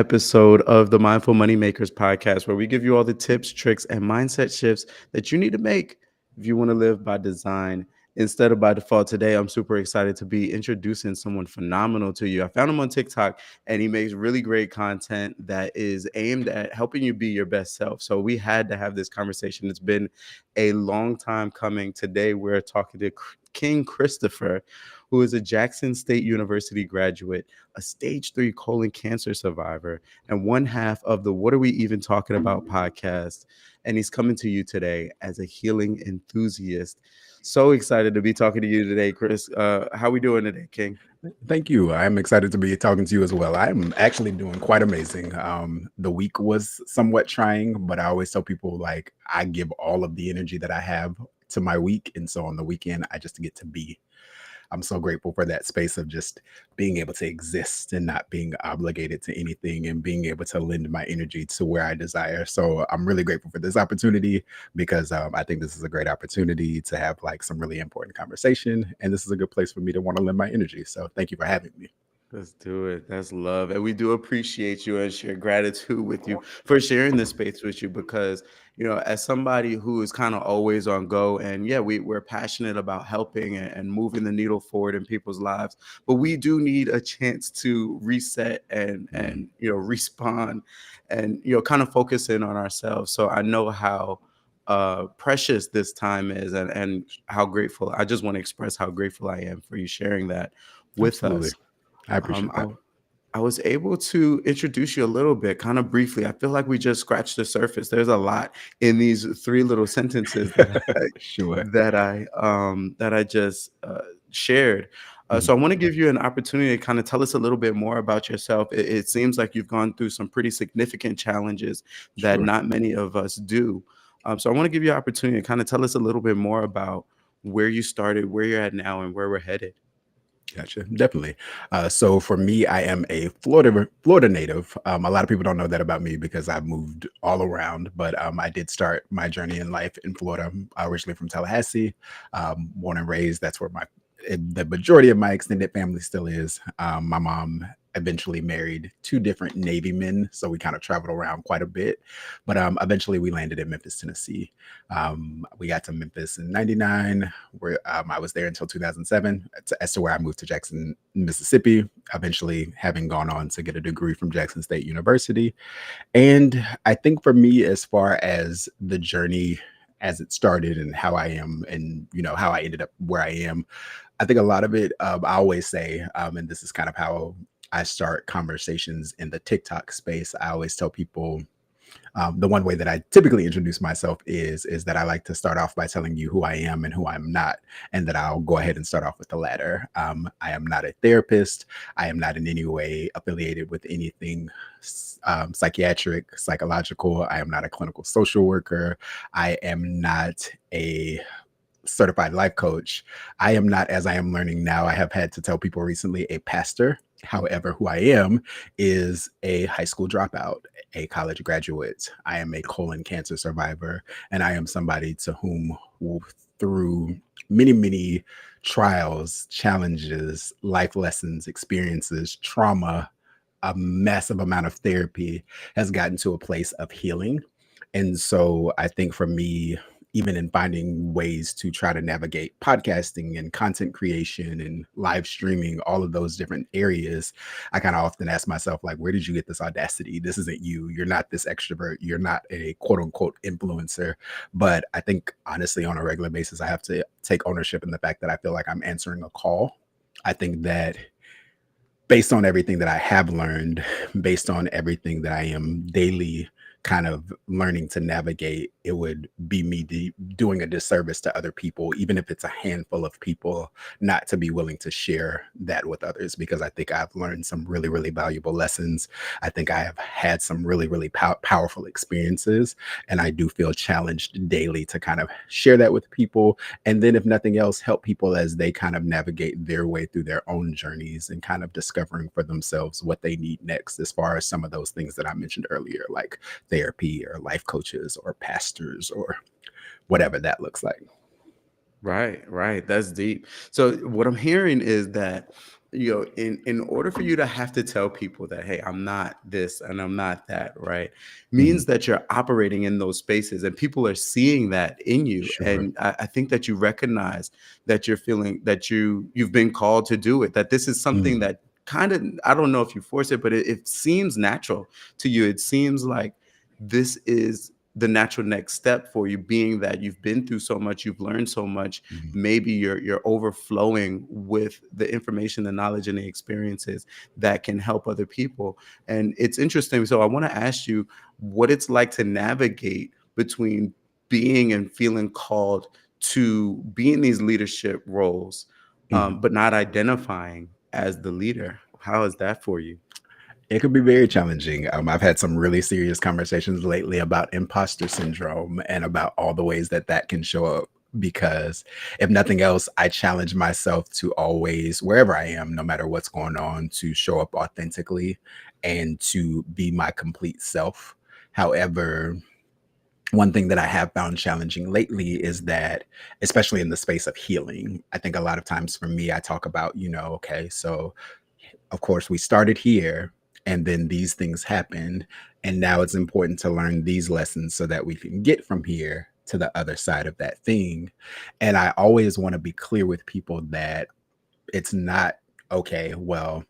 episode of the Mindful Moneymakers podcast, where we give you all the tips, tricks, and mindset shifts that you need to make if you want to live by design instead of by default. Today, I'm super excited to be introducing someone phenomenal to you. I found him on TikTok, and he makes really great content that is aimed at helping you be your best self. So we had to have this conversation. It's been a long time coming. Today, we're talking to King Christopher, who is a Jackson State University graduate, a stage 3 colon cancer survivor, and one half of the What Are We Even Talking About podcast. And he's coming to you today as a healing enthusiast. So excited to be talking to you today, Chris. How we doing today, King? Thank you. I'm excited to be talking to you as well. I'm actually doing quite amazing. The week was somewhat trying, but I always tell people like I give all of the energy that I have to my week. And so on the weekend, I just get to be. I'm so grateful for that space of just being able to exist and not being obligated to anything and being able to lend my energy to where I desire. So I'm really grateful for this opportunity because I think this is a great opportunity to have like some really important conversation. And this is a good place for me to want to lend my energy. So thank you for having me. Let's do it. That's love. And we do appreciate you and share gratitude with you for sharing this space with you because, as somebody who is kind of always on go and yeah, we're passionate about helping and moving the needle forward in people's lives, but we do need a chance to reset and respawn and, kind of focus in on ourselves. So I know how precious this time is and how grateful. I just want to express how grateful I am for you sharing that with Absolutely. us. I appreciate that. I was able to introduce you a little bit, kind of briefly. I feel like we just scratched the surface. There's a lot in these three little sentences Sure. that I just shared. Mhm. So I want to give you an opportunity to kind of tell us a little bit more about yourself. It seems like you've gone through some pretty significant challenges that Sure. not many of us do. So I want to give you an opportunity to kind of tell us a little bit more about where you started, where you're at now, and where we're headed. Gotcha. Definitely. So for me, I am a Florida native. A lot of people don't know that about me because I've moved all around, but I did start my journey in life in Florida. I'm originally from Tallahassee, born and raised. That's where the majority of my extended family still is. My mom eventually married two different Navy men, so we kind of traveled around quite a bit. But eventually, we landed in Memphis, Tennessee. We got to Memphis in '99, where I was there until 2007, as to where I moved to Jackson, Mississippi, eventually having gone on to get a degree from Jackson State University. And I think for me, as far as the journey as it started and how I am and how I ended up where I am, I think a lot of it, I always say, and this is kind of how I start conversations in the TikTok space. I always tell people the one way that I typically introduce myself is that I like to start off by telling you who I am and who I'm not, and that I'll go ahead and start off with the latter. I am not a therapist. I am not in any way affiliated with anything psychiatric, psychological. I am not a clinical social worker. I am not a certified life coach. I am not, as I am learning now, I have had to tell people recently, a pastor. However, who I am is a high school dropout, a college graduate. I am a colon cancer survivor, and I am somebody to whom, through many, many trials, challenges, life lessons, experiences, trauma, a massive amount of therapy has gotten to a place of healing. And so I think for me, even in finding ways to try to navigate podcasting and content creation and live streaming, all of those different areas, I kind of often ask myself, like, where did you get this audacity? This isn't you. You're not this extrovert. You're not a quote unquote influencer. But I think honestly, on a regular basis, I have to take ownership in the fact that I feel like I'm answering a call. I think that based on everything that I have learned, based on everything that I am daily kind of learning to navigate, it would be me doing a disservice to other people, even if it's a handful of people, not to be willing to share that with others, because I think I've learned some really, really valuable lessons. I think I have had some really, really powerful experiences, and I do feel challenged daily to kind of share that with people. And then if nothing else, help people as they kind of navigate their way through their own journeys and kind of discovering for themselves what they need next, as far as some of those things that I mentioned earlier, like therapy or life coaches or pastors or whatever that looks like. Right. That's deep. So what I'm hearing is that in order for you to have to tell people that, hey, I'm not this and I'm not that, right, Mhm. means that you're operating in those spaces and people are seeing that in you. Sure. And I think that you recognize that you're feeling that you've been called to do it, that this is something Mhm. that kind of, I don't know if you force it, but it seems natural to you. It seems like this is the natural next step for you, being that you've been through so much, you've learned so much. Mhm. Maybe you're overflowing with the information, the knowledge, and the experiences that can help other people. And it's interesting, so I want to ask you what it's like to navigate between being and feeling called to be in these leadership roles, Mhm. but not identifying as the leader. How is that for you? It could be very challenging. I've had some really serious conversations lately about imposter syndrome and about all the ways that that can show up. Because if nothing else, I challenge myself to always, wherever I am, no matter what's going on, to show up authentically and to be my complete self. However, one thing that I have found challenging lately is that, especially in the space of healing, I think a lot of times for me, I talk about, okay, so of course we started here and then these things happened. And now it's important to learn these lessons so that we can get from here to the other side of that thing. And I always want to be clear with people that it's not okay, well,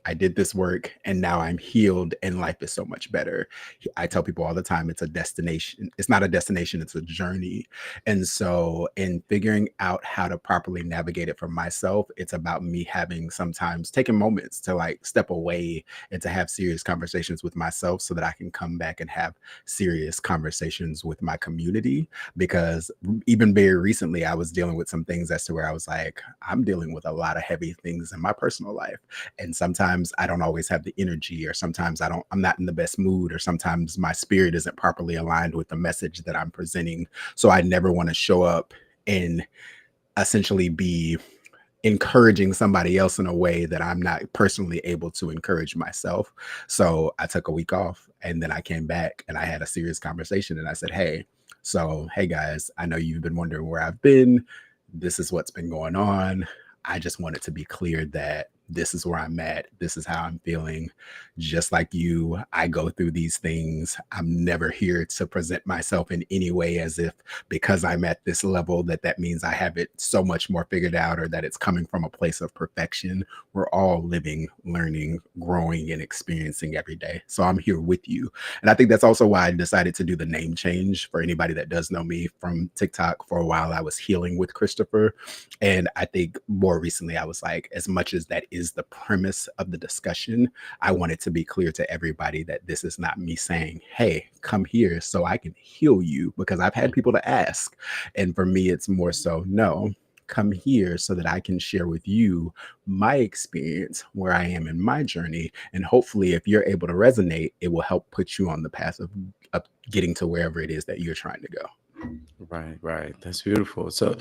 I did this work and now I'm healed and life is so much better. I tell people all the time it's a destination. It's not a destination, it's a journey. And so, in figuring out how to properly navigate it for myself, it's about me having sometimes taking moments to like step away and to have serious conversations with myself so that I can come back and have serious conversations with my community. Because even very recently, I was dealing with some things as to where I was like, I'm dealing with a lot of heavy things in my personal life, and sometimes I don't always have the energy, or sometimes I'm not in the best mood, or sometimes my spirit isn't properly aligned with the message that I'm presenting. So I never want to show up and essentially be encouraging somebody else in a way that I'm not personally able to encourage myself. So I took a week off and then I came back and I had a serious conversation and I said, hey, so hey guys, I know you've been wondering where I've been. This is what's been going on. I just wanted to be clear that this is where I'm at. This is how I'm feeling. Just like you, I go through these things. I'm never here to present myself in any way as if because I'm at this level that means I have it so much more figured out or that it's coming from a place of perfection. We're all living, learning, growing, and experiencing every day. So I'm here with you. And I think that's also why I decided to do the name change. For anybody that does know me from TikTok, for a while I was healing with Christopher. And I think more recently I was like, as much as that is the premise of the discussion, I want it to be clear to everybody that this is not me saying, hey, come here so I can heal you, because I've had people to ask. And for me, it's more so, no, come here so that I can share with you my experience, where I am in my journey. And hopefully, if you're able to resonate, it will help put you on the path of getting to wherever it is that you're trying to go. Right, right. That's beautiful. So,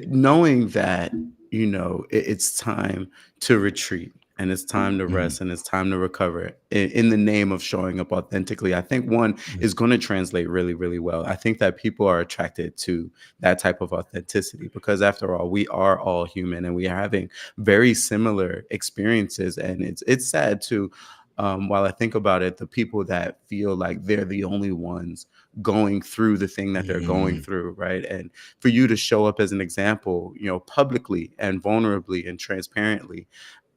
knowing that, it's time to retreat and it's time to Mhm. rest and it's time to recover in the name of showing up authentically, I think one is going to translate really, really well. I think that people are attracted to that type of authenticity because, after all, we are all human and we are having very similar experiences. And it's sad too. While I think about it, the people that feel like they're the only ones going through the thing that they're going Mhm. through, right? And for you to show up as an example, publicly and vulnerably and transparently,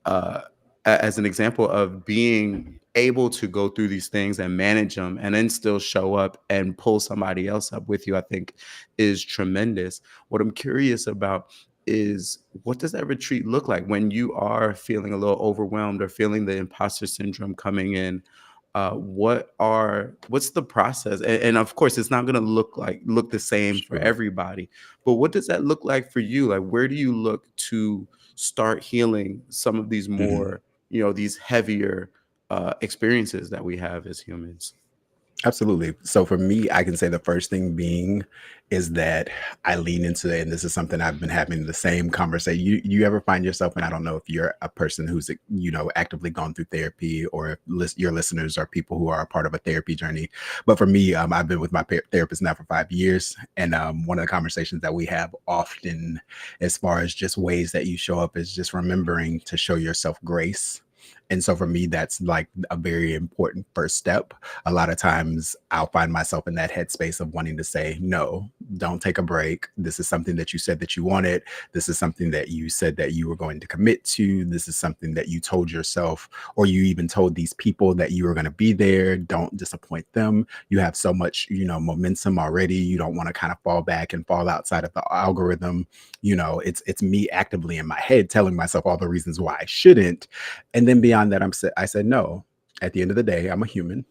uh, as an example of being able to go through these things and manage them and then still show up and pull somebody else up with you, I think is tremendous. What I'm curious about is, what does that retreat look like when you are feeling a little overwhelmed or feeling the imposter syndrome coming in? What's the process? And of course, it's not going to look the same for Sure. everybody. But what does that look like for you? Like, where do you look to start healing some of these Mhm. more, these heavier experiences that we have as humans? Absolutely. So for me, I can say the first thing being is that I lean into it, and this is something I've been having the same conversation. You ever find yourself, and I don't know if you're a person who's actively gone through therapy, or if your listeners are people who are a part of a therapy journey. But for me, I've been with my therapist now for 5 years, and one of the conversations that we have often, as far as just ways that you show up, is just remembering to show yourself grace. And so for me, that's like a very important first step. A lot of times I'll find myself in that headspace of wanting to say, no, don't take a break. This is something that you said that you wanted. This is something that you said that you were going to commit to. This is something that you told yourself, or you even told these people that you were going to be there. Don't disappoint them. You have so much, momentum already. You don't want to kind of fall back and fall outside of the algorithm. It's me actively in my head telling myself all the reasons why I shouldn't. And then beyond that, I said, no, at the end of the day, I'm a human.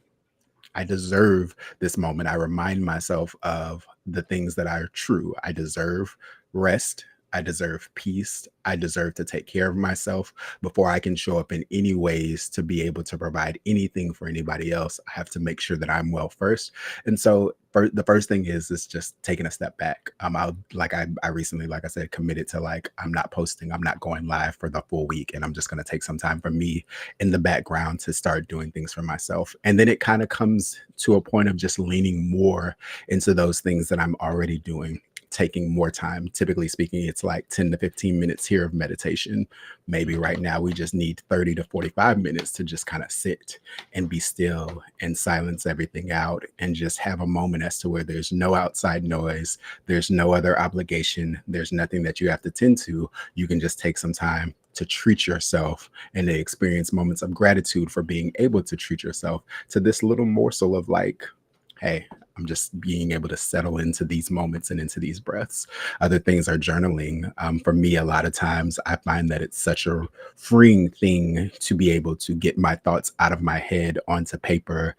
I deserve this moment. I remind myself of the things that are true. I deserve rest. I deserve peace. I deserve to take care of myself before I can show up in any ways to be able to provide anything for anybody else. I have to make sure that I'm well first. And so the first thing is just taking a step back. I recently, like I said, committed to, like, I'm not posting, I'm not going live for the full week. And I'm just going to take some time for me in the background to start doing things for myself. And then it kind of comes to a point of just leaning more into those things that I'm already doing, taking more time. Typically speaking, it's like 10 to 15 minutes here of meditation. Maybe right now we just need 30 to 45 minutes to just kind of sit and be still and silence everything out and just have a moment as to where there's no outside noise, there's no other obligation, there's nothing that you have to tend to. You can just take some time to treat yourself and to experience moments of gratitude for being able to treat yourself to this little morsel of, like, hey, I'm just being able to settle into these moments and into these breaths. Other things are journaling. For me, a lot of times I find that it's such a freeing thing to be able to get my thoughts out of my head onto paper,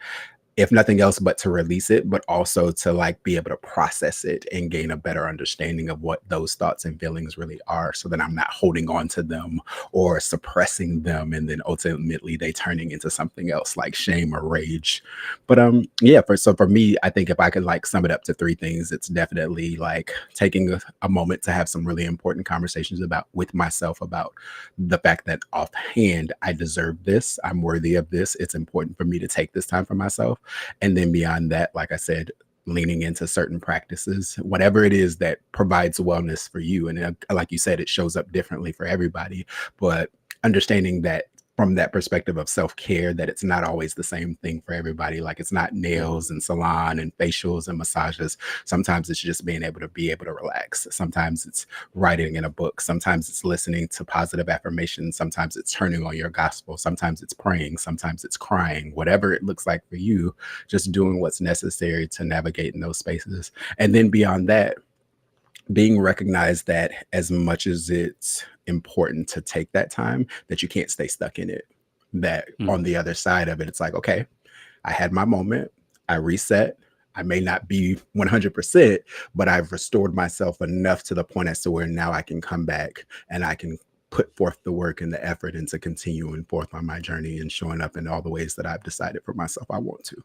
if nothing else but to release it, but also to, like, be able to process it and gain a better understanding of what those thoughts and feelings really are, so that I'm not holding on to them or suppressing them, and then ultimately they turning into something else like shame or rage. But yeah, for me, I think if I could, like, sum it up to three things, it's definitely like taking a moment to have some really important conversations about with myself about the fact that offhand I deserve this, I'm worthy of this, it's important for me to take this time for myself. And then beyond that, like I said, leaning into certain practices, whatever it is that provides wellness for you. And like you said, it shows up differently for everybody, but understanding that from that perspective of self-care, that it's not always the same thing for everybody. Like, it's not nails and salon and facials and massages. Sometimes it's just being able to relax. Sometimes it's writing in a book. Sometimes it's listening to positive affirmations. Sometimes it's turning on your gospel. Sometimes it's praying. Sometimes it's crying. Whatever it looks like for you, just doing what's necessary to navigate in those spaces. And then beyond that, being recognized that as much as it's important to take that time, that you can't stay stuck in it. That on the other side of it, it's like, okay, I had my moment, I reset. I may not be 100%, but I've restored myself enough to the point as to where now I can come back and I can put forth the work and the effort into continuing forth on my journey and showing up in all the ways that I've decided for myself I want to.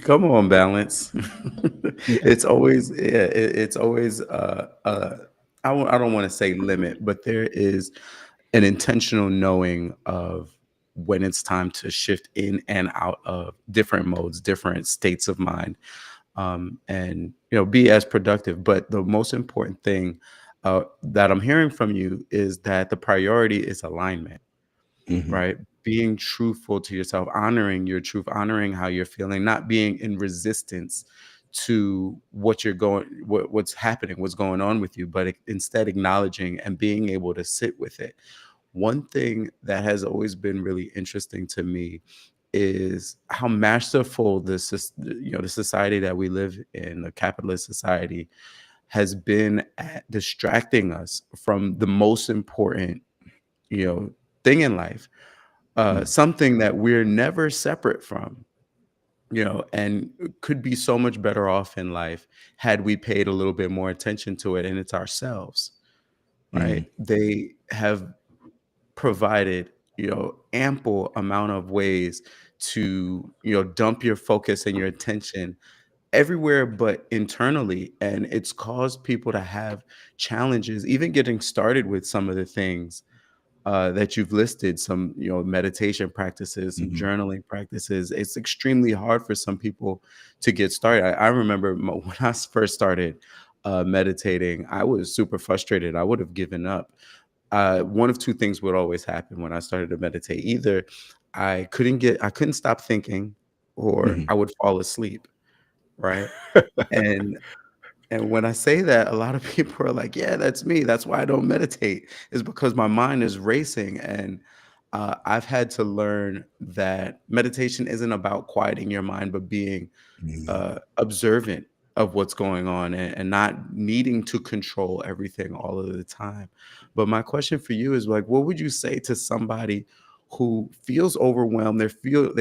Come on, balance. Yeah. It's always, yeah, it's always I don't want to say limit, but there is an intentional knowing of when it's time to shift in and out of different modes, different states of mind, and be as productive. But the most important thing that I'm hearing from you is that the priority is alignment, Mhm. right? Being truthful to yourself, honoring your truth, honoring how you're feeling, not being in resistance to what you're what's happening, what's going on with you, but instead acknowledging and being able to sit with it. One thing that has always been really interesting to me is how masterful the society that we live in, the capitalist society, has been at distracting us from the most important, you know, thing in life, Mm. something that we're never separate from, and could be so much better off in life had we paid a little bit more attention to it, and it's ourselves, right? Mhm. They have provided, ample amount of ways to, dump your focus and your attention everywhere but internally, and it's caused people to have challenges even getting started with some of the things that you've listed, some, meditation practices, some Mhm. journaling practices. It's extremely hard for some people to get started. I remember when I first started meditating, I was super frustrated. I would have given up. One of two things would always happen when I started to meditate. Either I couldn't stop thinking, or Mhm. I would fall asleep, right? And and when I say that, a lot of people are like, "Yeah, that's me. That's why I don't meditate, is because my mind is racing." And I've had to learn that meditation isn't about quieting your mind, but being Mhm. observant of what's going on, and not needing to control everything all of the time. But my question for you is like, what would you say to somebody who feels overwhelmed? They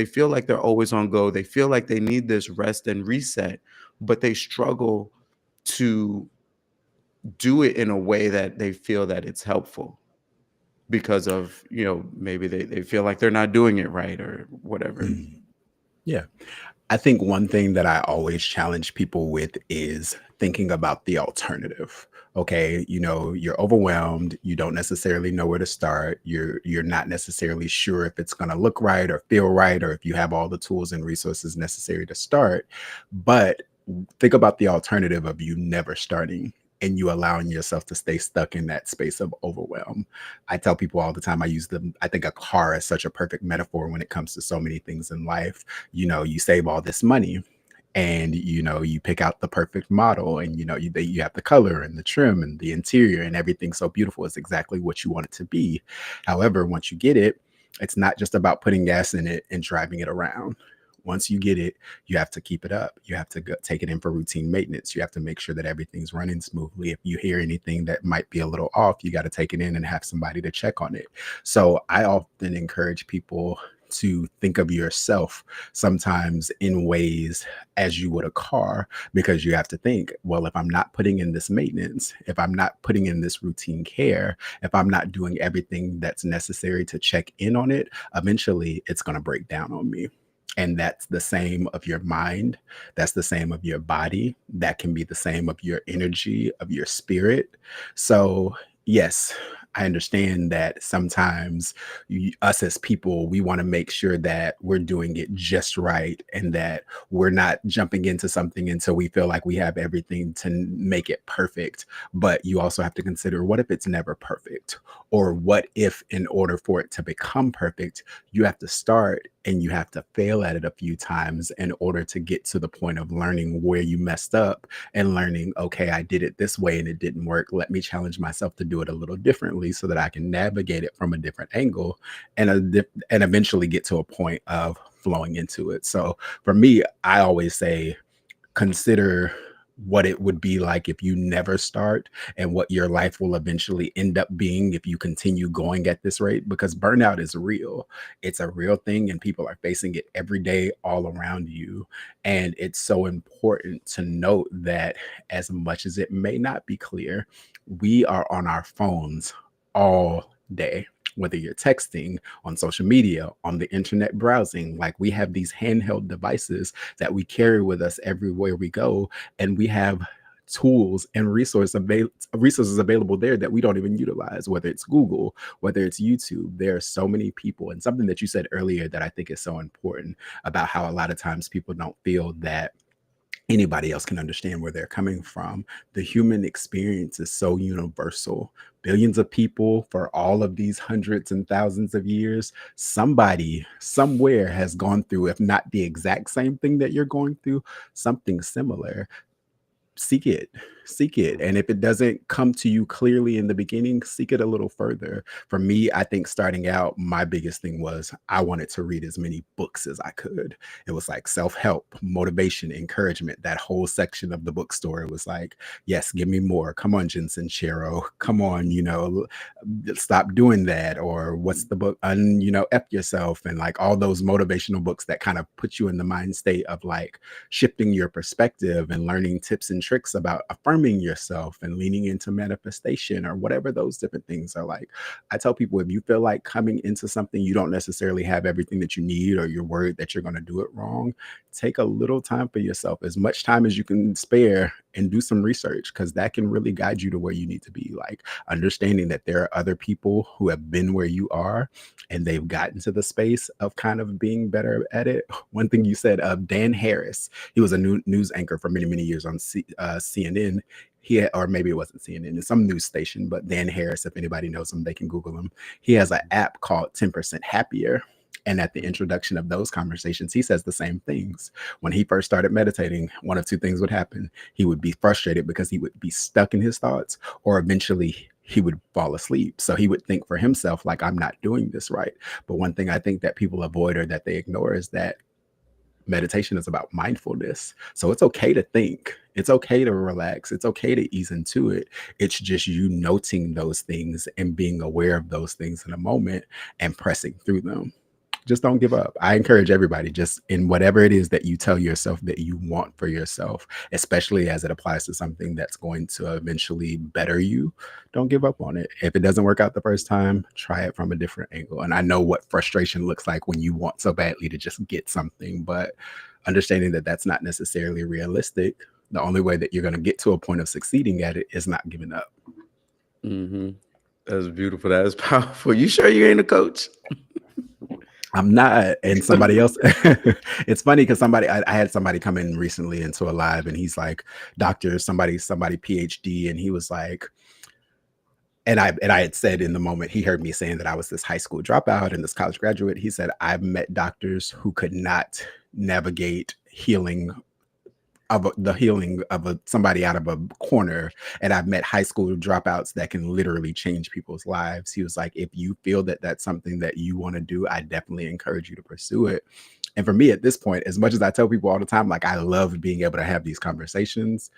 feel like they're always on go. They feel like they need this rest and reset, but they struggle to do it in a way that they feel that it's helpful because of, maybe they feel like they're not doing it right or whatever. Mhm. Yeah. I think one thing that I always challenge people with is thinking about the alternative. Okay, you're overwhelmed, you don't necessarily know where to start. You're not necessarily sure if it's going to look right or feel right, or if you have all the tools and resources necessary to start. But think about the alternative of you never starting and you allowing yourself to stay stuck in that space of overwhelm. I tell people all the time, I think a car is such a perfect metaphor when it comes to so many things in life. You save all this money and you pick out the perfect model, and you have the color and the trim and the interior and everything so beautiful. It's exactly what you want it to be. However, once you get it, it's not just about putting gas in it and driving it around. Once you get it, you have to keep it up. You have to take it in for routine maintenance. You have to make sure that everything's running smoothly. If you hear anything that might be a little off, you got to take it in and have somebody to check on it. So I often encourage people to think of yourself sometimes in ways as you would a car, because you have to think, well, if I'm not putting in this maintenance, if I'm not putting in this routine care, if I'm not doing everything that's necessary to check in on it, eventually it's going to break down on me. And that's the same of your mind. That's the same of your body. That can be the same of your energy, of your spirit. So, yes, I understand that sometimes us as people, we want to make sure that we're doing it just right and that we're not jumping into something until we feel like we have everything to make it perfect. But you also have to consider, what if it's never perfect? Or what if, in order for it to become perfect, you have to start and you have to fail at it a few times in order to get to the point of learning where you messed up and learning, okay, I did it this way and it didn't work. Let me challenge myself to do it a little differently so that I can navigate it from a different angle and and eventually get to a point of flowing into it. So for me, I always say, consider what it would be like if you never start, and what your life will eventually end up being if you continue going at this rate, because burnout is real. It's a real thing and people are facing it every day all around you. And it's so important to note that, as much as it may not be clear, we are on our phones all day, whether you're texting, on social media, on the internet browsing. Like, we have these handheld devices that we carry with us everywhere we go, and we have tools and resources available there that we don't even utilize, whether it's Google, whether it's YouTube. There are so many people. And something that you said earlier that I think is so important, about how a lot of times people don't feel that anybody else can understand where they're coming from. The human experience is so universal. Billions of people for all of these hundreds and thousands of years, somebody somewhere has gone through, if not the exact same thing that you're going through, something similar. Seek it, seek it. And if it doesn't come to you clearly in the beginning, seek it a little further. For me, I think starting out, my biggest thing was I wanted to read as many books as I could. It was like self-help, motivation, encouragement. That whole section of the bookstore, it was like, yes, give me more. Come on, Jensen Chero. Come on, stop doing that. Or what's the book? F yourself. And like all those motivational books that kind of put you in the mind state of like shifting your perspective and learning tips and tricks about affirming yourself and leaning into manifestation or whatever those different things are like. I tell people, if you feel like coming into something you don't necessarily have everything that you need, or you're worried that you're going to do it wrong, take a little time for yourself, as much time as you can spare, and do some research, because that can really guide you to where you need to be. Like understanding that there are other people who have been where you are and they've gotten to the space of kind of being better at it. One thing you said, Dan Harris, he was a news anchor for many, many years on CNN. He had, or maybe it wasn't CNN, it's some news station, but Dan Harris, if anybody knows him, they can Google him. He has an app called 10% Happier. And at the introduction of those conversations, he says the same things. When he first started meditating, one of two things would happen. He would be frustrated because he would be stuck in his thoughts, or eventually he would fall asleep. So he would think for himself, like, I'm not doing this right. But one thing I think that people avoid or that they ignore is that meditation is about mindfulness. So it's okay to think. It's okay to relax. It's okay to ease into it. It's just you noting those things and being aware of those things in a moment and pressing through them. Just don't give up. I encourage everybody, just in whatever it is that you tell yourself that you want for yourself, especially as it applies to something that's going to eventually better you, don't give up on it. If it doesn't work out the first time, try it from a different angle. And I know what frustration looks like when you want so badly to just get something, but understanding that that's not necessarily realistic. The only way that you're going to get to a point of succeeding at it is not giving up. Mm-hmm. That's beautiful. That is powerful. You sure you ain't a coach? I'm not. And somebody else, it's funny because I had somebody come in recently into a live, and he's like, doctor, somebody PhD. And he was like, and I had said in the moment, he heard me saying that I was this high school dropout and this college graduate. He said, I've met doctors who could not navigate the healing of somebody out of a corner, and I've met high school dropouts that can literally change people's lives. He was like, if you feel that that's something that you want to do, I definitely encourage you to pursue it. And for me at this point, as much as I tell people all the time, like, I love being able to have these conversations,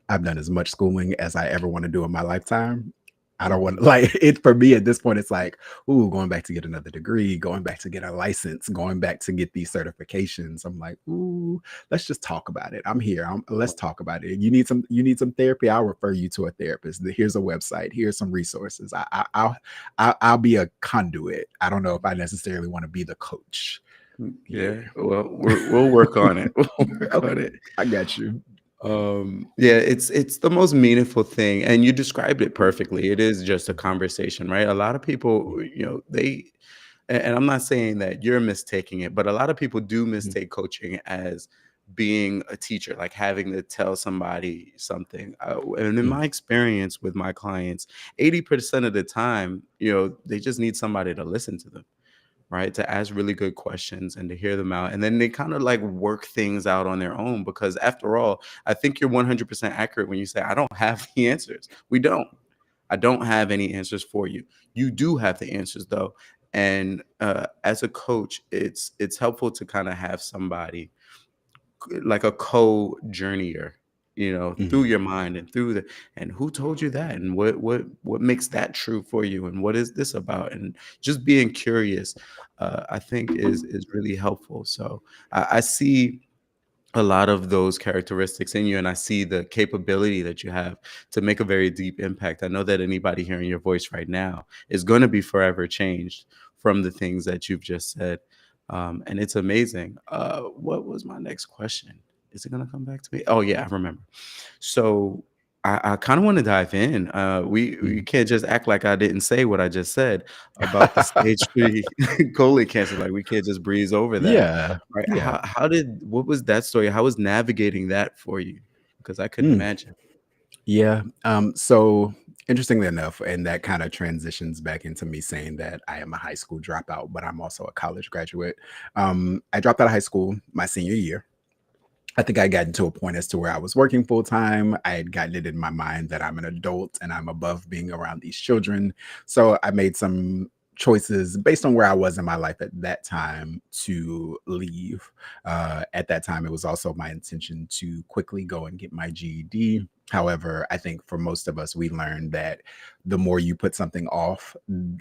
I've done as much schooling as I ever want to do in my lifetime. I don't want, like, it for me at this point, it's like, ooh, going back to get another degree, going back to get a license, going back to get these certifications. I'm like, ooh, let's just talk about it. I'm here. Let's talk about it. You need some therapy, I'll refer you to a therapist. Here's a website. Here's some resources. I'll be a conduit. I don't know if I necessarily want to be the coach. Yeah. Well, we'll work on it. We'll work on it. I got you. Yeah, it's the most meaningful thing, and you described it perfectly. It is just a conversation, right? A lot of people, and I'm not saying that you're mistaking it, but a lot of people do mistake coaching as being a teacher, like having to tell somebody something. And in my experience with my clients, 80% of the time, they just need somebody to listen to them, right? To ask really good questions and to hear them out. And then they kind of like work things out on their own, because after all, I think you're 100% accurate when you say, I don't have the answers. We don't. I don't have any answers for you. You do have the answers though. And as a coach, it's helpful to kind of have somebody like a co-journeyer, through your mind and and who told you that, and what makes that true for you, and what is this about, and just being curious, I think is really helpful. So I see a lot of those characteristics in you, and I see the capability that you have to make a very deep impact. I know that anybody hearing your voice right now is going to be forever changed from the things that you've just said. And it's amazing. What was my next question? Is it going to come back to me? Oh yeah, I remember. So I kind of want to dive in. We can't just act like I didn't say what I just said about the stage 3 colon cancer. Like, we can't just breeze over that. Yeah. Right. Yeah. What was that story? How was navigating that for you? Because I couldn't Mm. imagine. Yeah. So interestingly enough, and that kind of transitions back into me saying that I am a high school dropout, but I'm also a college graduate. I dropped out of high school my senior year. I think I got into a point as to where I was working full time. I had gotten it in my mind that I'm an adult and I'm above being around these children. So I made some choices based on where I was in my life at that time to leave. At that time, it was also my intention to quickly go and get my GED. However, I think for most of us, we learned that the more you put something off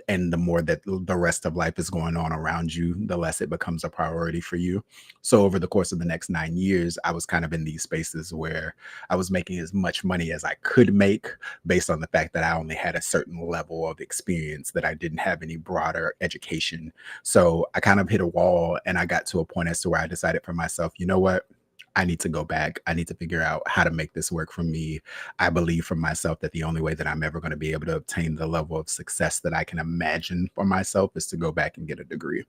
and the more that the rest of life is going on around you, the less it becomes a priority for you. So, over the course of the next 9 years, I was kind of in these spaces where I was making as much money as I could make based on the fact that I only had a certain level of experience, that I didn't have any broader education. So, I kind of hit a wall and I got to a point as to where I decided for myself, you know what? I need to go back. I need to figure out how to make this work for me. I believe for myself that the only way that I'm ever going to be able to obtain the level of success that I can imagine for myself is to go back and get a degree.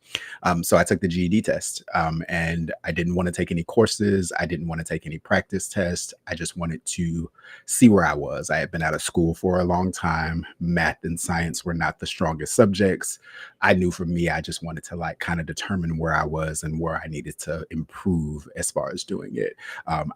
So I took the GED test, and I didn't want to take any courses. I didn't want to take any practice tests. I just wanted to see where I was. I had been out of school for a long time. Math and science were not the strongest subjects. I knew for me, I just wanted to like kind of determine where I was and where I needed to improve as far as doing it.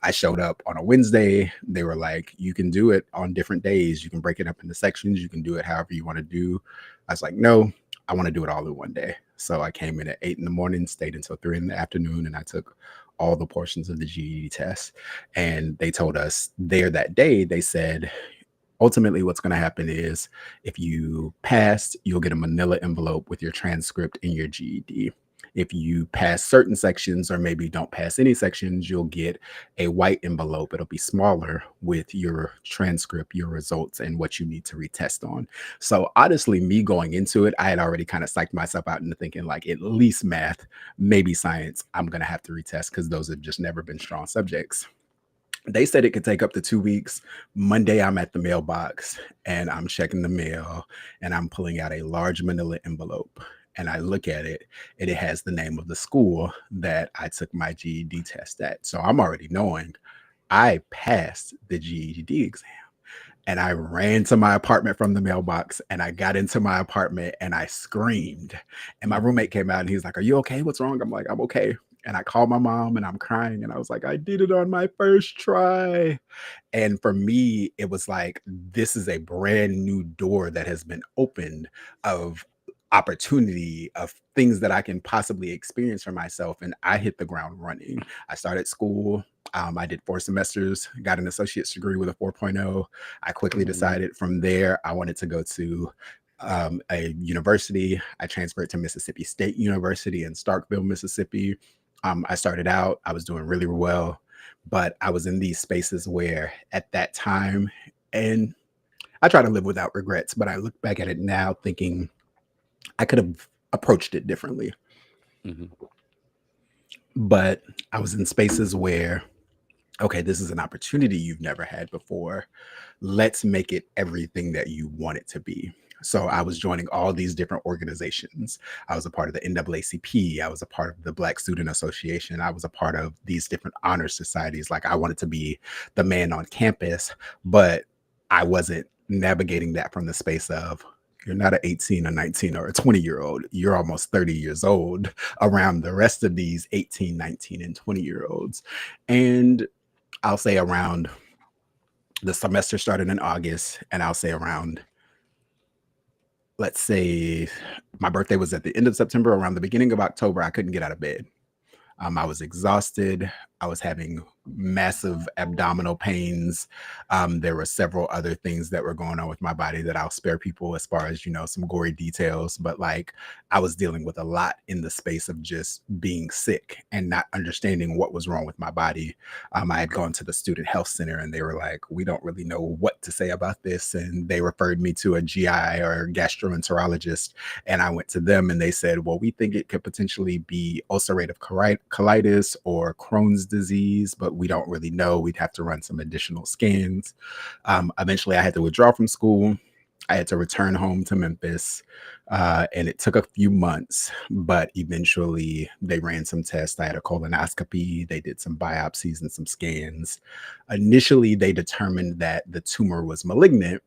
I showed up on a Wednesday. They were like, you can do it on different days. You can break it up into sections. You can do it however you want to do. I was like, no, I want to do it all in one day. So I came in at 8 in the morning, stayed until 3 in the afternoon, and I took all the portions of the GED test. And they told us there that day, they said, ultimately, what's going to happen is if you passed, you'll get a manila envelope with your transcript and your GED. If you pass certain sections or maybe don't pass any sections, you'll get a white envelope. It'll be smaller with your transcript, your results, and what you need to retest on. So, honestly, me going into it, I had already kind of psyched myself out into thinking like at least math, maybe science, I'm going to have to retest because those have just never been strong subjects. They said it could take up to 2 weeks. Monday, I'm at the mailbox and I'm checking the mail and I'm pulling out a large manila envelope. And I look at it and it has the name of the school that I took my GED test at. So I'm already knowing I passed the GED exam. And I ran to my apartment from the mailbox and I got into my apartment and I screamed. And my roommate came out and he's like, "Are you okay? What's wrong?" I'm like, "I'm okay." And I called my mom and I'm crying and I was like, "I did it on my first try." And for me, it was like, this is a brand new door that has been opened of opportunity, of things that I can possibly experience for myself. And I hit the ground running. I started school. I did 4 semesters, got an associate's degree with a 4.0. I quickly Mhm. decided from there I wanted to go to a university. I transferred to Mississippi State University in Starkville, Mississippi. I started out, I was doing really well, but I was in these spaces where at that time, and I try to live without regrets, but I look back at it now thinking I could have approached it differently. Mhm. But I was in spaces where, okay, this is an opportunity you've never had before. Let's make it everything that you want it to be. So I was joining all these different organizations. I was a part of the NAACP. I was a part of the Black Student Association. I was a part of these different honor societies. Like I wanted to be the man on campus, but I wasn't navigating that from the space of, you're not an 18 or 19 or a 20-year old. You're almost 30 years old around the rest of these 18, 19, and 20-year olds. And I'll say around the semester started in August, and I'll say around, let's say, my birthday was at the end of September. Around the beginning of October, I couldn't get out of bed. I was exhausted. I was having massive abdominal pains. There were several other things that were going on with my body that I'll spare people as far as, some gory details. But like I was dealing with a lot in the space of just being sick and not understanding what was wrong with my body. I had gone to the student health center and they were like, we don't really know what to say about this. And they referred me to a GI or gastroenterologist. And I went to them and they said, well, we think it could potentially be ulcerative colitis or Crohn's disease, but we don't really know. We'd have to run some additional scans. Eventually, I had to withdraw from school. I had to return home to Memphis, and it took a few months, but eventually they ran some tests. I had a colonoscopy. They did some biopsies and some scans. Initially, they determined that the tumor was malignant.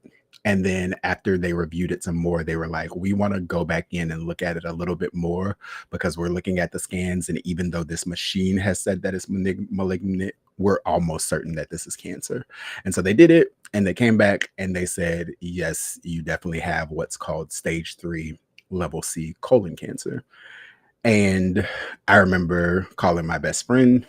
And then after they reviewed it some more, they were like, we want to go back in and look at it a little bit more because we're looking at the scans. And even though this machine has said that it's malignant, we're almost certain that this is cancer. And so they did it and they came back and they said, yes, you definitely have what's called stage 3 level C colon cancer. And I remember calling my best friend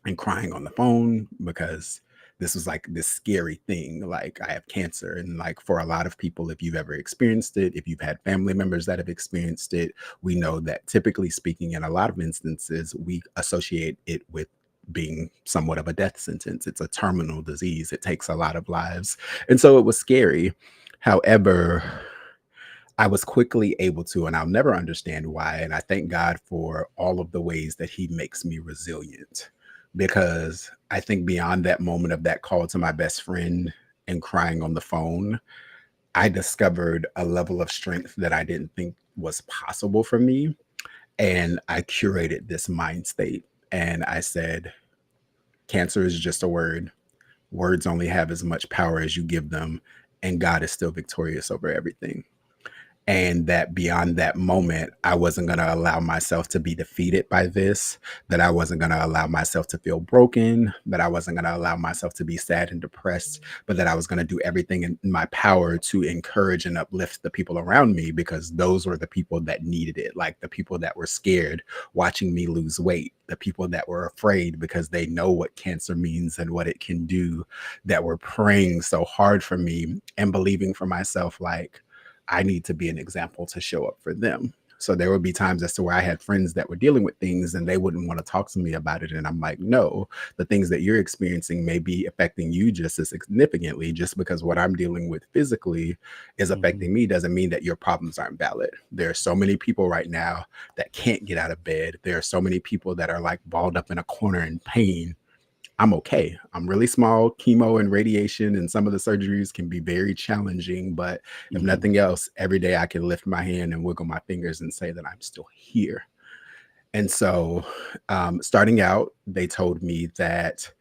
and crying on the phone because this was like this scary thing. Like, I have cancer. And like, for a lot of people, if you've ever experienced it, if you've had family members that have experienced it, we know that typically speaking, in a lot of instances, we associate it with being somewhat of a death sentence. It's a terminal disease. It takes a lot of lives. And so it was scary. However, I was quickly able to, and I'll never understand why. And I thank God for all of the ways that He makes me resilient. Because I think beyond that moment of that call to my best friend and crying on the phone, I discovered a level of strength that I didn't think was possible for me. And I curated this mind state. And I said, cancer is just a word. Words only have as much power as you give them. And God is still victorious over everything. And that beyond that moment, I wasn't going to allow myself to be defeated by this, that I wasn't going to allow myself to feel broken, that I wasn't going to allow myself to be sad and depressed, but that I was going to do everything in my power to encourage and uplift the people around me, because those were the people that needed it. Like the people that were scared watching me lose weight, the people that were afraid because they know what cancer means and what it can do, that were praying so hard for me and believing for myself, like, I need to be an example to show up for them. So there would be times as to where I had friends that were dealing with things and they wouldn't want to talk to me about it. And I'm like, no, the things that you're experiencing may be affecting you just as significantly. Just because what I'm dealing with physically is Mhm. affecting me doesn't mean that your problems aren't valid. There are so many people right now that can't get out of bed. There are so many people that are like balled up in a corner in pain. I'm okay. I'm really small. Chemo and radiation and some of the surgeries can be very challenging, but if Mhm. nothing else, every day I can lift my hand and wiggle my fingers and say that I'm still here. And so, starting out, they told me that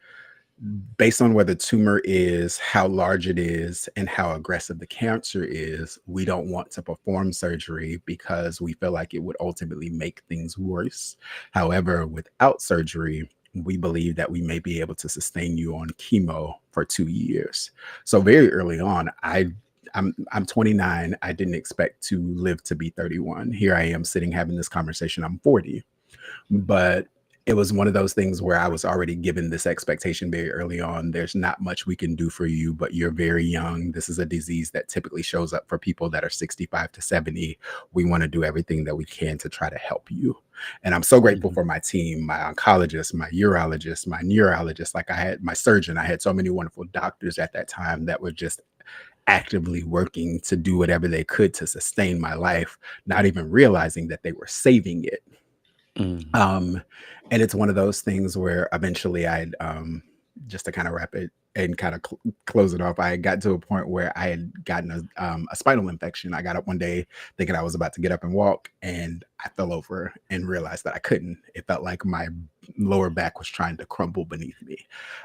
based on where the tumor is, how large it is, and how aggressive the cancer is, we don't want to perform surgery because we feel like it would ultimately make things worse. However, without surgery, we believe that we may be able to sustain you on chemo for 2 years. So very early on, I'm 29. I didn't expect to live to be 31. Here I am sitting having this conversation. I'm 40, but it was one of those things where I was already given this expectation very early on. There's not much we can do for you, but you're very young. This is a disease that typically shows up for people that are 65 to 70. We want to do everything that we can to try to help you. And I'm so grateful Mhm. for my team, my oncologist, my urologist, my neurologist. Like, I had my surgeon, I had so many wonderful doctors at that time that were just actively working to do whatever they could to sustain my life, not even realizing that they were saving it. Mhm. um, and it's one of those things where eventually just to kind of wrap it and kind of close it off, I got to a point where I had gotten a spinal infection. I got up one day thinking I was about to get up and walk, and I fell over and realized that I couldn't. It felt like my lower back was trying to crumble beneath me.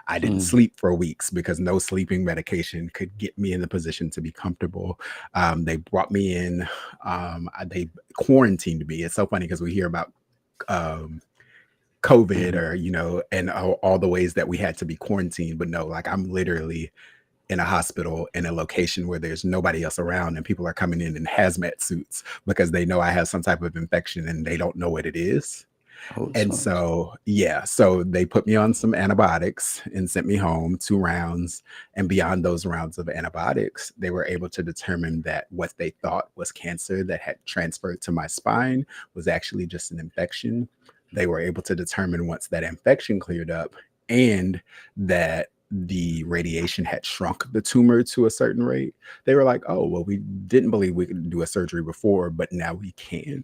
I didn't Mhm. sleep for weeks because no sleeping medication could get me in the position to be comfortable. They brought me in. They quarantined me. It's so funny because we hear about um, COVID, Mhm. or, and all the ways that we had to be quarantined. But no, like, I'm literally in a hospital in a location where there's nobody else around, and people are coming in hazmat suits because they know I have some type of infection and they don't know what it is. Oh, And smokes. so, yeah, so they put me on some antibiotics and sent me home 2 rounds. And beyond those rounds of antibiotics, they were able to determine that what they thought was cancer that had transferred to my spine was actually just an infection. They were able to determine, once that infection cleared up and that the radiation had shrunk the tumor to a certain rate, they were like, oh, well, we didn't believe we could do a surgery before, but now we can. Mhm.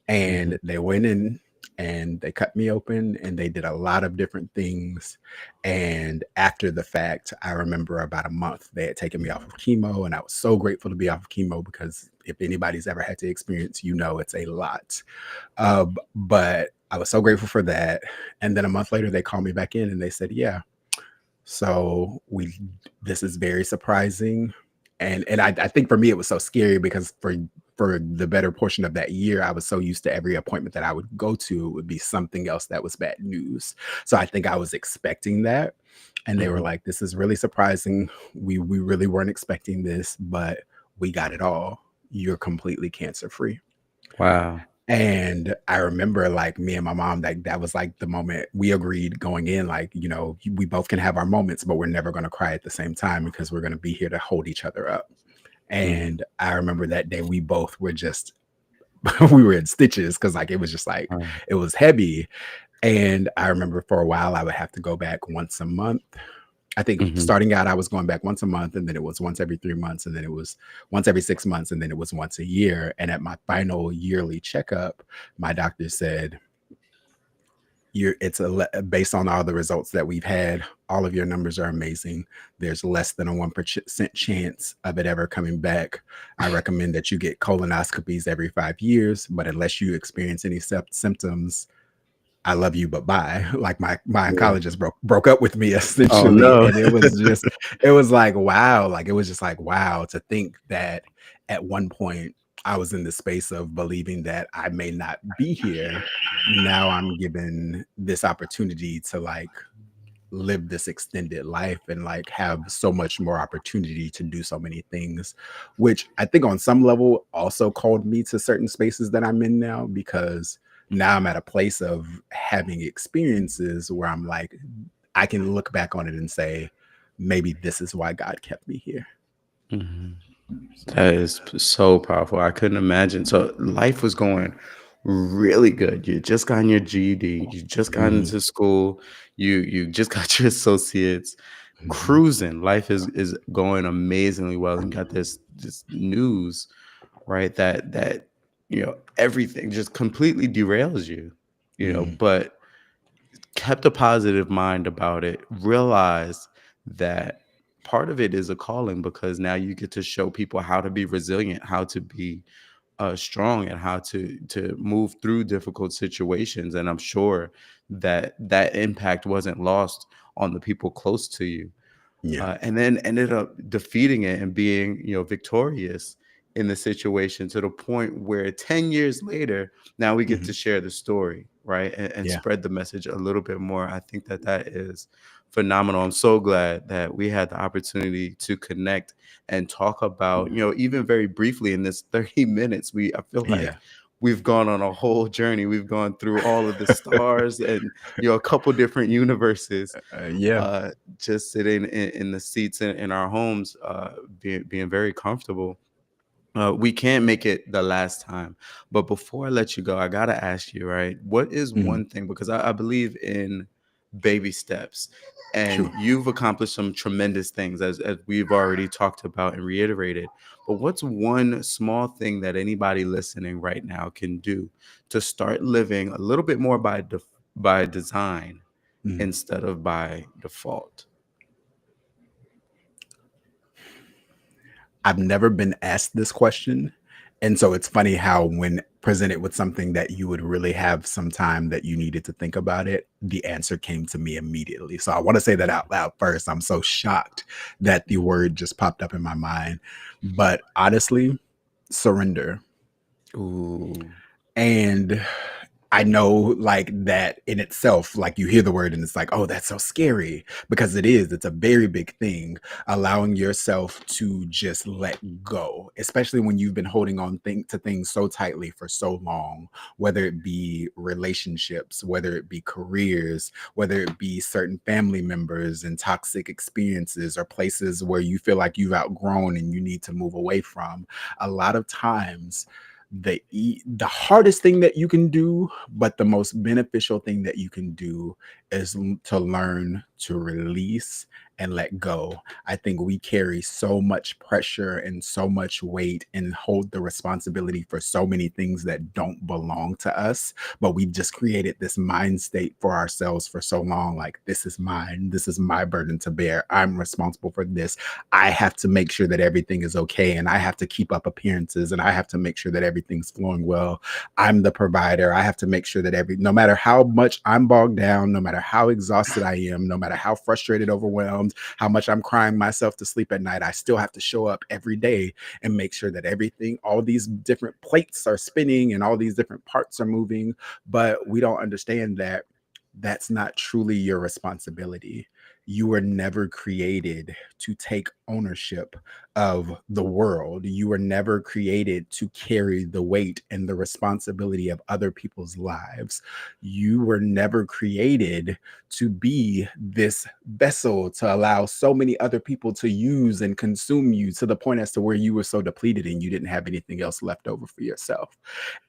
And they went in and they cut me open and they did a lot of different things. And after the fact, I remember about a month they had taken me off of chemo, and I was so grateful to be off of chemo, because if anybody's ever had to experience, it's a lot. But I was so grateful for that. And then a month later, they called me back in and they said, yeah, so we this is very surprising. And I think for me it was so scary because for the better portion of that year, I was so used to every appointment that I would go to, it would be something else that was bad news. So I think I was expecting that. And they were Mhm. like, this is really surprising. We really weren't expecting this, but we got it all. You're completely cancer free. Wow. And I remember like me and my mom, like that was like the moment we agreed going in, like, you know, we both can have our moments, but we're never going to cry at the same time because we're going to be here to hold each other up. Mm, And I remember that day we both were just we were in stitches because like it was just like right. it was heavy. And I remember for a while I would have to go back once a month. I think Mhm. starting out I was going back once a month, and then it was once every 3 months, and then it was once every 6 months, and then it was once a year. And at my final yearly checkup, my doctor said, you're based on all the results that we've had, all of your numbers are amazing. There's less than a 1% chance of it ever coming back. I recommend that you get colonoscopies every 5 years, but unless you experience any symptoms, I love you, but bye. Like my Yeah. oncologist broke up with me Oh, essentially. no. And it was like, wow. Like it was just like, wow, to think that at one point I was in the space of believing that I may not be here. Now I'm given this opportunity to like live this extended life and like have so much more opportunity to do so many things, which I think on some level also called me to certain spaces that I'm in now, because now I'm at a place of having experiences where I'm like, I can look back on it and say, maybe this is why God kept me here. Mhm. So That is so powerful. I couldn't imagine. So life was going really good. You just gotten your GED. You just got mhm, into school. You just got your associates. mhm, Cruising. Life is going amazingly well. And you got this news, right? That everything just completely derails you. mhm, But kept a positive mind about it, realized that part of it is a calling because now you get to show people how to be resilient, how to be strong, and how to move through difficult situations. And I'm sure that impact wasn't lost on the people close to you, yeah, and then ended up defeating it and being victorious in the situation to the point where 10 years later now we get mhm, to share the story, right, and yeah, spread the message a little bit more. I think that is phenomenal. I'm so glad that we had the opportunity to connect and talk about, even very briefly in this 30 minutes, I feel like yeah, we've gone on a whole journey. We've gone through all of the stars and a couple different universes, yeah, uh, just sitting in the seats in our homes, being very comfortable. We can't make it the last time, but before I let you go, I gotta ask you, right? What is mhm, one thing? Because I believe in baby steps, and sure. you've accomplished some tremendous things as we've already talked about and reiterated. But what's one small thing that anybody listening right now can do to start living a little bit more by design Mhm. instead of by default? I've never been asked this question. And so it's funny how when presented with something that you would really have some time that you needed to think about it, the answer came to me immediately. So I want to say that out loud first. I'm so shocked that the word just popped up in my mind. But honestly, surrender. Ooh. And I know like that in itself, like you hear the word and it's like, oh, that's so scary, because it is. It's a very big thing. Allowing yourself to just let go, especially when you've been holding on to things so tightly for so long, whether it be relationships, whether it be careers, whether it be certain family members and toxic experiences or places where you feel like you've outgrown and you need to move away from. A lot of times the hardest thing that you can do, but the most beneficial thing that you can do is to learn to release and let go. I think we carry so much pressure and so much weight and hold the responsibility for so many things that don't belong to us, but we've just created this mind state for ourselves for so long, like this is mine, this is my burden to bear, I'm responsible for this, I have to make sure that everything is okay, and I have to keep up appearances, and I have to make sure that everything's flowing well. I'm the provider. I have to make sure that no matter how much I'm bogged down, no matter how exhausted I am, no matter how frustrated, overwhelmed, how much I'm crying myself to sleep at night, I still have to show up every day and make sure that everything, all these different plates are spinning and all these different parts are moving. But we don't understand that that's not truly your responsibility. You were never created to take ownership of the world. You were never created to carry the weight and the responsibility of other people's lives. You were never created to be this vessel to allow so many other people to use and consume you to the point as to where you were so depleted and you didn't have anything else left over for yourself.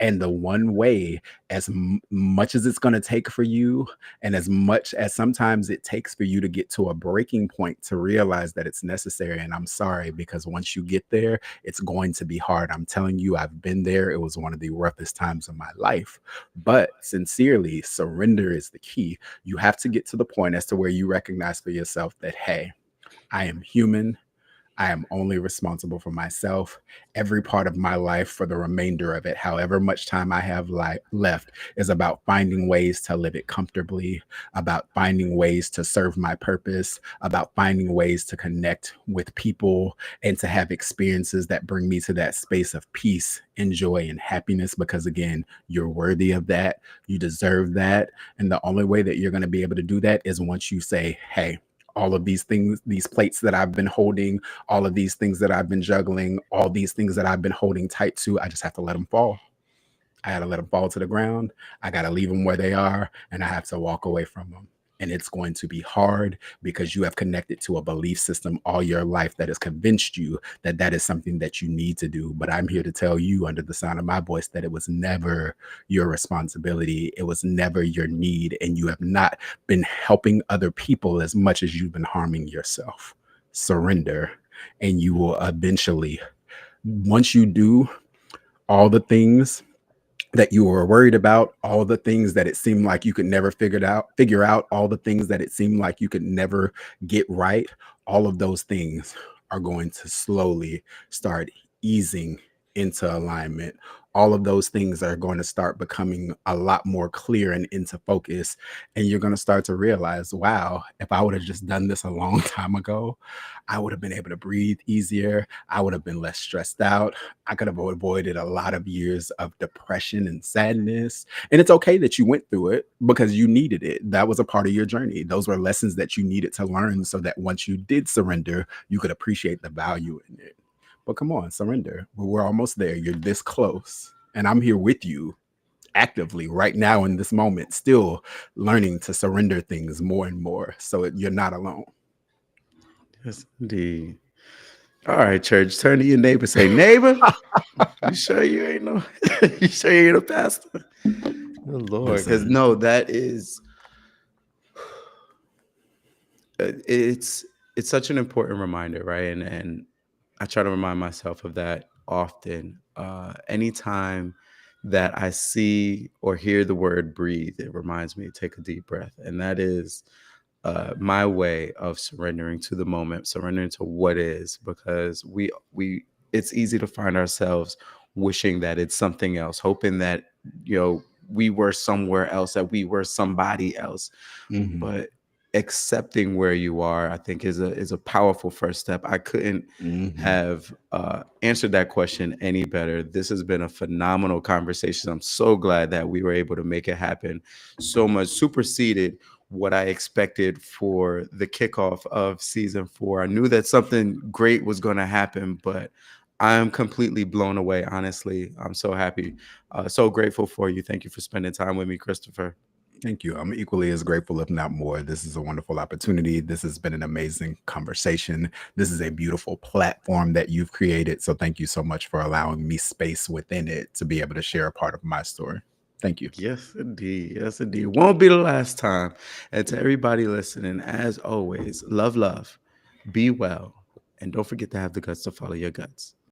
And the one way, as much as it's going to take for you, and as much as sometimes it takes for you to get to a breaking point to realize that it's necessary, and I'm sorry, because once you get there, it's going to be hard. I'm telling you, I've been there. It was one of the roughest times of my life. But sincerely, surrender is the key. You have to get to the point as to where you recognize for yourself that, hey, I am human. I am only responsible for myself. Every part of my life for the remainder of it, however much time I have left, is about finding ways to live it comfortably, about finding ways to serve my purpose, about finding ways to connect with people and to have experiences that bring me to that space of peace and joy and happiness. Because again, you're worthy of that. You deserve that. And the only way that you're going to be able to do that is once you say, hey, all of these things, these plates that I've been holding, all of these things that I've been juggling, all these things that I've been holding tight to, I just have to let them fall. I got to let them fall to the ground. I got to leave them where they are, and I have to walk away from them. And it's going to be hard because you have connected to a belief system all your life that has convinced you that that is something that you need to do. But I'm here to tell you, under the sound of my voice, that it was never your responsibility. It was never your need. And you have not been helping other people as much as you've been harming yourself. Surrender, and you will eventually, once you do all the things that you were worried about, all the things that it seemed like you could never figure out, all the things that it seemed like you could never get right, all of those things are going to slowly start easing into alignment. All of those things are going to start becoming a lot more clear and into focus. And you're going to start to realize, wow, if I would have just done this a long time ago, I would have been able to breathe easier. I would have been less stressed out. I could have avoided a lot of years of depression and sadness. And it's okay that you went through it because you needed it. That was a part of your journey. Those were lessons that you needed to learn so that once you did surrender, you could appreciate the value in it. But come on, surrender. We're almost there. You're this close. And I'm here with you actively right now in this moment, still learning to surrender things more and more. So you're not alone. Yes, indeed. All right, church. Turn to your neighbor. Say, neighbor, you sure you ain't no? You sure you ain't a pastor? Good Lord, because Listen, no, that is it's it's such an important reminder, right? And I try to remind myself of that often. Anytime that I see or hear the word breathe, it reminds me to take a deep breath, and that is my way of surrendering to the moment, surrendering to what is, because we it's easy to find ourselves wishing that it's something else, hoping that we were somewhere else, that we were somebody else. mhm, But accepting where you are, I think, is a powerful first step. I couldn't mhm. have answered that question any better. This has been a phenomenal conversation. I'm so glad that we were able to make it happen. So much superseded what I expected for the kickoff of season 4. I knew that something great was going to happen, but I'm completely blown away. Honestly, I'm so happy, so grateful for you. Thank you for spending time with me, Christopher. Thank you. I'm equally as grateful, if not more. This is a wonderful opportunity. This has been an amazing conversation. This is a beautiful platform that you've created. So thank you so much for allowing me space within it to be able to share a part of my story. Thank you. Yes, indeed. Yes, indeed. Won't be the last time. And to everybody listening, as always, love, love, be well, and don't forget to have the guts to follow your guts.